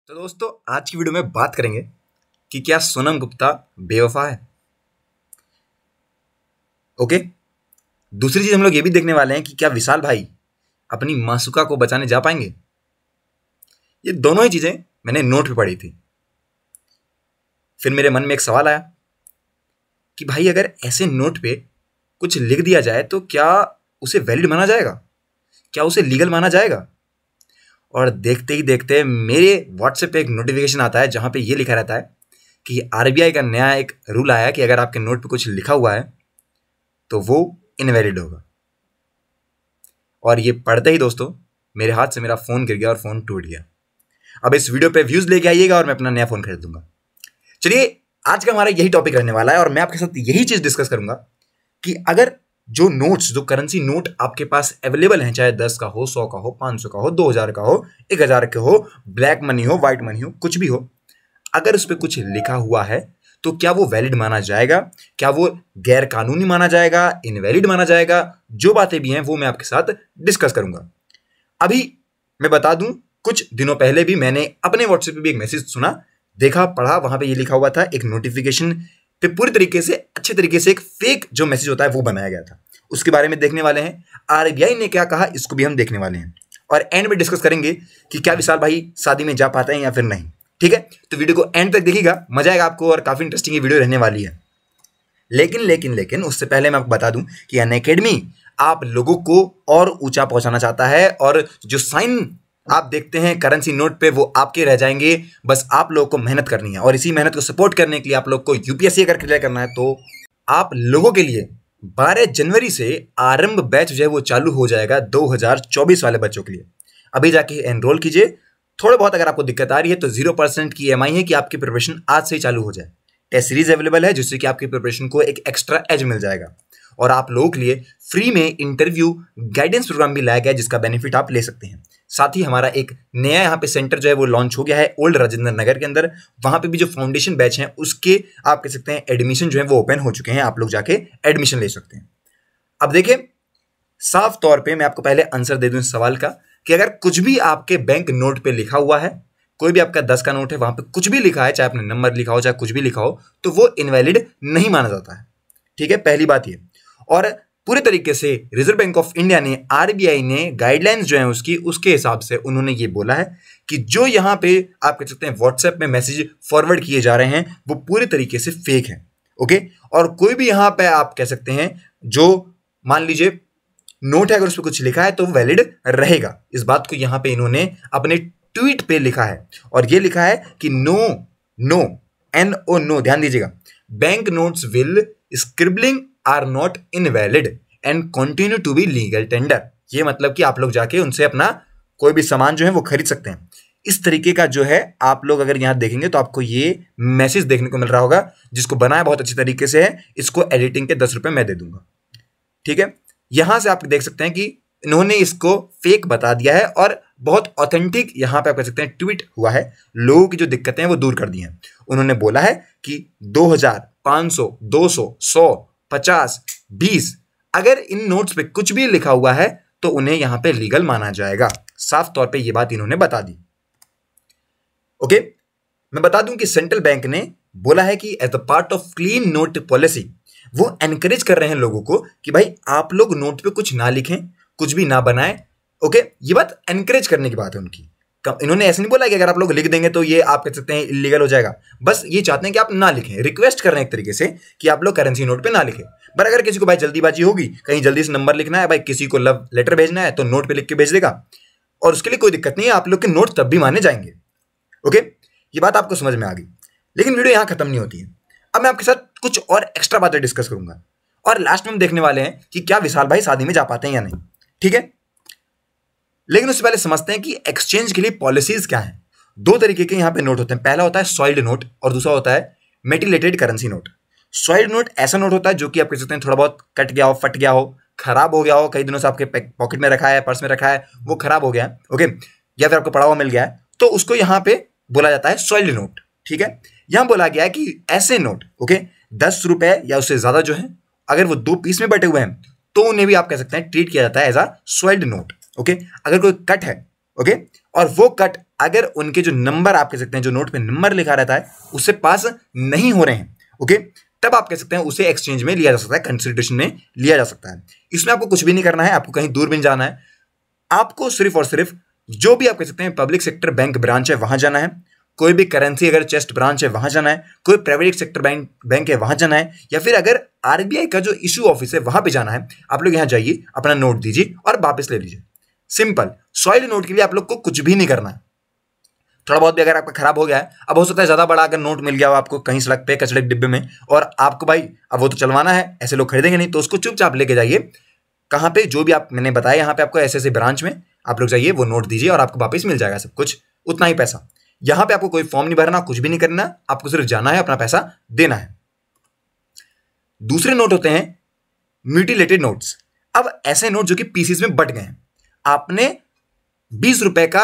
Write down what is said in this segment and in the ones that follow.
तो दोस्तों आज की वीडियो में बात करेंगे कि क्या सोनम गुप्ता बेवफा है। ओके। दूसरी चीज हम लोग ये भी देखने वाले हैं कि क्या विशाल भाई अपनी मासूका को बचाने जा पाएंगे। ये दोनों ही चीजें मैंने नोट पे पढ़ी थी। फिर मेरे मन में एक सवाल आया कि भाई अगर ऐसे नोट पे कुछ लिख दिया जाए तो क्या उसे वैलिड माना जाएगा, क्या उसे लीगल माना जाएगा। और देखते ही देखते मेरे व्हाट्सएप पे एक नोटिफिकेशन आता है जहां पे ये लिखा रहता है कि आरबीआई का नया एक रूल आया कि अगर आपके नोट पे कुछ लिखा हुआ है तो वो इनवैलिड होगा। और ये पढ़ते ही दोस्तों मेरे हाथ से मेरा फोन गिर गया और फोन टूट गया। अब इस वीडियो पे व्यूज लेके आइएगा और मैं अपना नया फोन खरीद दूंगा। चलिए आज का हमारा यही टॉपिक रहने वाला है और मैं आपके साथ यही चीज डिस्कस करूंगा कि अगर जो नोट्स, जो करेंसी नोट आपके पास अवेलेबल हैं, चाहे 10 का हो, 100 का हो, 500 का हो, 2000 का हो, 1000 का हो, ब्लैक मनी हो, व्हाइट मनी हो, कुछ भी हो, अगर उस पर कुछ लिखा हुआ है तो क्या वो वैलिड माना जाएगा, क्या वो गैर कानूनी माना जाएगा, इनवैलिड माना जाएगा। जो बातें भी हैं वो मैं आपके साथ डिस्कस करूंगा। अभी मैं बता दूं, कुछ दिनों पहले भी मैंने अपने व्हाट्सएप पे भी एक मैसेज सुना, देखा, पढ़ा, वहां पे ये लिखा हुआ था, एक नोटिफिकेशन पे पूरी तरीके से अच्छे तरीके से एक फेक जो मैसेज होता है वो बनाया गया था। उसके बारे में देखने वाले हैं। आरबीआई ने क्या कहा इसको भी हम देखने वाले हैं और एंड में डिस्कस करेंगे कि क्या विशाल भाई शादी में जा पाते हैं या फिर नहीं। ठीक है, तो वीडियो को एंड तक देखिएगा, मजा आएगा आपको और काफी इंटरेस्टिंग वीडियो रहने वाली है। लेकिन उससे पहले मैं आपको बता दूं कि अनअकैडमी आप लोगों को और ऊंचा पहुंचाना चाहता है और जो साइन आप देखते हैं करेंसी नोट पे वो आपके रह जाएंगे। बस आप लोगों को मेहनत करनी है और इसी मेहनत को सपोर्ट करने के लिए आप लोग को यूपीएससी अगर क्लियर करना है तो आप लोगों के लिए 12 जनवरी से आरंभ बैच जो है वो चालू हो जाएगा 2024 वाले बच्चों के लिए। अभी जाके एनरोल कीजिए। थोड़ा बहुत अगर आपको दिक्कत आ रही है तो 0% की EMI है कि आपकी प्रिपरेशन आज से ही चालू हो जाए। टेस्ट सीरीज अवेलेबल है जिससे कि आपकी प्रिपरेशन को एक एक्स्ट्रा एज मिल जाएगा और आप लोगों के लिए फ्री में इंटरव्यू गाइडेंस प्रोग्राम भी लाया गया है जिसका बेनिफिट आप ले सकते हैं। साथ ही हमारा एक नया यहाँ पे सेंटर जो है वो लॉन्च हो गया है ओल्ड राजेंद्र नगर के अंदर। वहां पे भी जो फाउंडेशन बैच हैं उसके आप कह सकते हैं एडमिशन जो है वो ओपन हो चुके हैं, आप लोग जाके एडमिशन ले सकते हैं। अब देखिए, साफ तौर पे मैं आपको पहले आंसर दे दूं इस सवाल का कि अगर कुछ भी आपके बैंक नोट पे लिखा हुआ है, कोई भी आपका 10 का नोट है, वहां पे कुछ भी लिखा है, चाहे आपने नंबर लिखा हो चाहे कुछ भी लिखा हो, तो वो इनवैलिड नहीं माना जाता है। ठीक है, पहली बात ये। और पूरे तरीके से रिजर्व बैंक ऑफ इंडिया ने, आरबीआई ने गाइडलाइंस जो है उसके हिसाब से उन्होंने ये बोला है कि जो यहां पे आप कह सकते हैं व्हाट्सएप में मैसेज फॉरवर्ड किए जा रहे हैं वो पूरे तरीके से फेक है। ओके, और कोई भी यहां पे आप कह सकते हैं जो मान लीजिए नोट है, अगर उस पर कुछ लिखा है तो वैलिड रहेगा। इस बात को यहां पे इन्होंने अपने ट्वीट पे लिखा है और ये लिखा है कि नो, ध्यान दीजिएगा, bank notes with scribbling are not invalid and continue to be legal tender. ये मतलब कि आप लोग जाके उनसे अपना कोई भी सामान जो है वो खरीद सकते हैं। इस तरीके का जो है आप लोग अगर यहां देखेंगे तो आपको ये मैसेज देखने को मिल रहा होगा, जिसको बनाया बहुत अच्छी तरीके से है। इसको एडिटिंग के 10 रुपए मैं दे दूंगा। ठीक है, यहां से आप देख सकते हैं कि इन्होंने इसको फेक बता दिया है और बहुत ऑथेंटिक यहां पे आप कह सकते हैं ट्वीट हुआ है। लोगों की जो दिक्कतें हैं वो दूर कर दी हैं। उन्होंने बोला है कि 2000, 500, 200, 100, 50, 20 अगर इन नोट्स पे कुछ भी लिखा हुआ है तो उन्हें यहां पे लीगल माना जाएगा। साफ तौर पे ये बात इन्होंने बता दी। ओके, मैं बता दूं कि सेंट्रल बैंक ने बोला है कि as a part of clean note policy वो एनकरेज कर रहे हैं लोगों को कि भाई आप लोग नोट पे कुछ ना लिखें, कुछ भी ना बनाएं। ओके, ये बात एनकरेज करने की बात है उनकी। इन्होंने ऐसे नहीं बोला कि अगर आप लोग लिख देंगे तो ये आप कह सकते हैं इलीगल हो जाएगा। बस ये चाहते हैं कि आप ना लिखें, रिक्वेस्ट कर रहे हैं एक तरीके से कि आप लोग करेंसी नोट पे ना लिखें। पर अगर किसी को भाई जल्दीबाजी होगी, कहीं जल्दी से नंबर लिखना है, भाई किसी को लव लेटर भेजना है तो नोट पे लिख के भेज देगा और उसके लिए कोई दिक्कत नहीं है, आप लोग के नोट तब भी माने जाएंगे। ओके, ये बात आपको समझ में आ गई। लेकिन वीडियो यहां खत्म नहीं होती है। अब मैं आपके साथ कुछ और एक्स्ट्रा बातें डिस्कस करूंगा और लास्ट में हम देखने वाले हैं कि क्या विशाल भाई शादी में जा पाते हैं या नहीं। ठीक है, लेकिन उससे पहले समझते हैं कि एक्सचेंज के लिए पॉलिसीज क्या हैं। दो तरीके के यहां पे नोट होते हैं। पहला होता है सॉइल्ड नोट और दूसरा होता है मेटिलेटेड करेंसी नोट। सॉइल्ड नोट ऐसा नोट होता है जो कि आप कह सकते हैं थोड़ा बहुत कट गया हो, फट गया हो, खराब हो गया हो, कई दिनों से आपके पॉकेट में रखा है, पर्स में रखा है, वो खराब हो गया है। ओके, या फिर आपको पड़ा हुआ मिल गया है, तो उसको यहां पे बोला जाता है सॉइल्ड नोट। ठीक है, यहां बोला गया है कि ऐसे नोट, ओके, 10 रुपए या उससे ज्यादा जो है, अगर वो 2 पीस में बटे हुए हैं तो उन्हें भी आप कह सकते हैं ट्रीट किया जाता है as a soiled note. Okay, अगर कोई कट है, ओके, और वो कट अगर उनके जो नंबर आप कह सकते हैं, जो नोट पे नंबर लिखा रहता है, उससे पास नहीं हो रहे हैं, ओके, तब आप कह सकते हैं उसे एक्सचेंज में लिया जा सकता है, कंसिडरेशन में लिया जा सकता है। इसमें आपको कुछ भी नहीं करना है, आपको कहीं दूर भी नहीं जाना है, आपको सिर्फ और सिर्फ जो भी आप कह सकते हैं पब्लिक सेक्टर बैंक ब्रांच है वहां जाना है, कोई भी करेंसी अगर चेस्ट ब्रांच है वहां जाना है, कोई प्राइवेट सेक्टर बैंक है वहां जाना है, या फिर अगर आरबीआई का जो इशू ऑफिस है वहां पे जाना है, आप लोग यहां जाइए, अपना नोट दीजिए और वापस ले लीजिए। सिंपल। सॉइल नोट के लिए आप लोग को कुछ भी नहीं करना है। थोड़ा बहुत भी अगर आपका खराब हो गया है, अब हो सकता है ज्यादा बड़ा अगर नोट मिल गया हो आपको कहीं सड़क पे कचड़े के डिब्बे में, और आपको भाई अब वो तो चलवाना है, ऐसे लोग खरीदेंगे नहीं, तो उसको चुपचाप लेके जाइए कहां पे, जो भी आप मैंने बताया यहाँ पे आपको ऐसे ऐसे ब्रांच में आप लोग जाइए, वो नोट दीजिए और आपको वापस मिल जाएगा सब कुछ, उतना ही पैसा। यहां पे आपको कोई फॉर्म नहीं भरना, कुछ भी नहीं करना, आपको सिर्फ जाना है, अपना पैसा देना है। दूसरे नोट होते हैं म्यूटिलेटेड नोट्स। अब ऐसे नोट जो कि पीसीस में बट गए हैं, आपने 20 रुपए का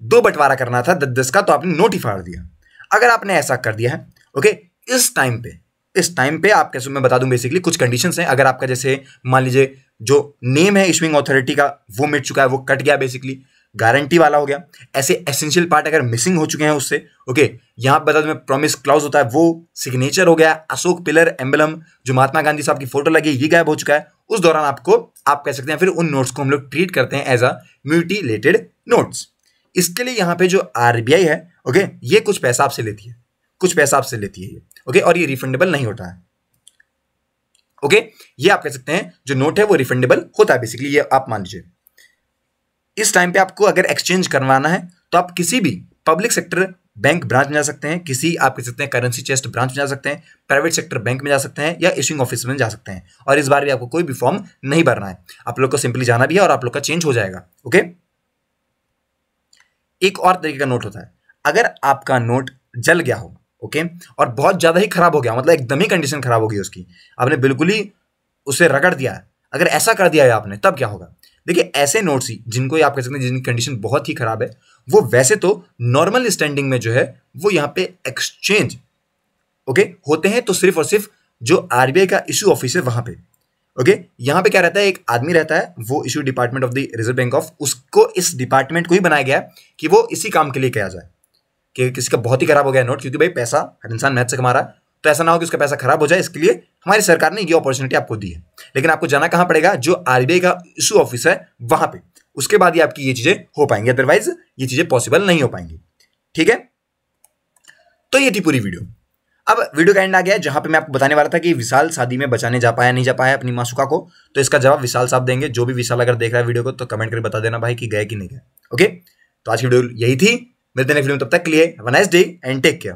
2 बंटवारा करना था 10-10 का, तो आपने नोट ही फाड़ दिया। अगर आपने ऐसा कर दिया है, ओके, इस टाइम पे आप कैसे, मैं बता दूं बेसिकली कुछ कंडीशंस हैं। अगर आपका जैसे मान लीजिए जो नेम है इशुइंग अथॉरिटी का वो मिट चुका है, वो कट गया, बेसिकली गारंटी वाला हो गया, ऐसे एसेंशियल पार्ट अगर मिसिंग हो चुके हैं उससे, ओके, यहां पर बता दूं मैं प्रॉमिस क्लॉज होता है वो सिग्नेचर हो गया, अशोक पिलर एम्बलम जो महात्मा गांधी साहब की फोटो लगी ये गायब हो चुका है, उस दौरान आपको आप कह सकते हैं फिर उन नोट्स को हम लोग ट्रीट करते हैं एज अ म्यूटिलेटेड नोट्स। इसके लिए यहां पे जो आरबीआई है, ओके, ये कुछ पैसा आपसे लेती है, ये, ओके, और ये रिफंडेबल नहीं होता है, ओके, ये आप कह सकते हैं जो नोट है वो रिफंडेबल होता है बेसिकली, ये आप मान लीजिए। इस टाइम पे आपको अगर एक्सचेंज करवाना है तो आप किसी भी पब्लिक सेक्टर बैंक ब्रांच में जा सकते हैं, किसी आप कह सकते हैं करेंसी चेस्ट ब्रांच में जा सकते हैं, प्राइवेट सेक्टर बैंक में जा सकते हैं, या इशुइंग ऑफिस में जा सकते हैं, और इस बार भी आपको कोई भी फॉर्म नहीं भरना है, आप लोग को सिंपली जाना भी है और आप लोग का चेंज हो जाएगा, ओके। एक और तरीके का नोट होता है, अगर आपका नोट जल गया हो, ओके, और बहुत ज्यादा ही खराब हो गया, मतलब एकदम ही कंडीशन खराब हो गई उसकी, आपने बिल्कुल ही उसे रगड़ दिया है, अगर ऐसा कर दिया है आपने, तब क्या होगा? देखिए ऐसे नोट्स ही जिनको आप कह सकते हैं जिनकी कंडीशन बहुत ही खराब है, वो वैसे तो नॉर्मल स्टैंडिंग में जो है वो यहाँ पे एक्सचेंज, ओके, होते हैं, तो सिर्फ और सिर्फ जो आरबीआई का इशू ऑफिस है वहां पे, ओके, यहाँ पे क्या रहता है, एक आदमी रहता है, वो issue department of the reserve bank of, उसको इस डिपार्टमेंट को ही बनाया गया कि वो इसी काम के लिए किया जाए कि किसी का बहुत ही खराब हो गया नोट, क्योंकि भाई पैसा हर इंसान मेहनत से कमा रहा है, तो ऐसा ना हो कि उसका पैसा खराब हो जाए, इसके लिए हमारी सरकार ने ये अपॉर्चुनिटी आपको दी है। लेकिन आपको जाना कहां पड़ेगा, जो आरबीआई का इशू ऑफिस है वहां पे, उसके बाद ही आपकी ये चीजें हो पाएंगी, अदरवाइज ये चीजें पॉसिबल नहीं हो पाएंगी, ठीक है। तो ये थी पूरी वीडियो। अब वीडियो का एंड आ गया जहां पे मैं आपको बताने वाला था कि विशाल शादी में बचाने जा पाया नहीं जा पाया अपनी मासूका को, तो इसका जवाब विशाल साहब देंगे। जो भी विशाल अगर देख रहा है वीडियो को तो कमेंट करके बता देना भाई कि गए कि नहीं गए, ओके। तो आज की वीडियो यही थी, मिलते हैं नेक्स्ट वीडियो में, तब तक के लिए have a nice day and take care.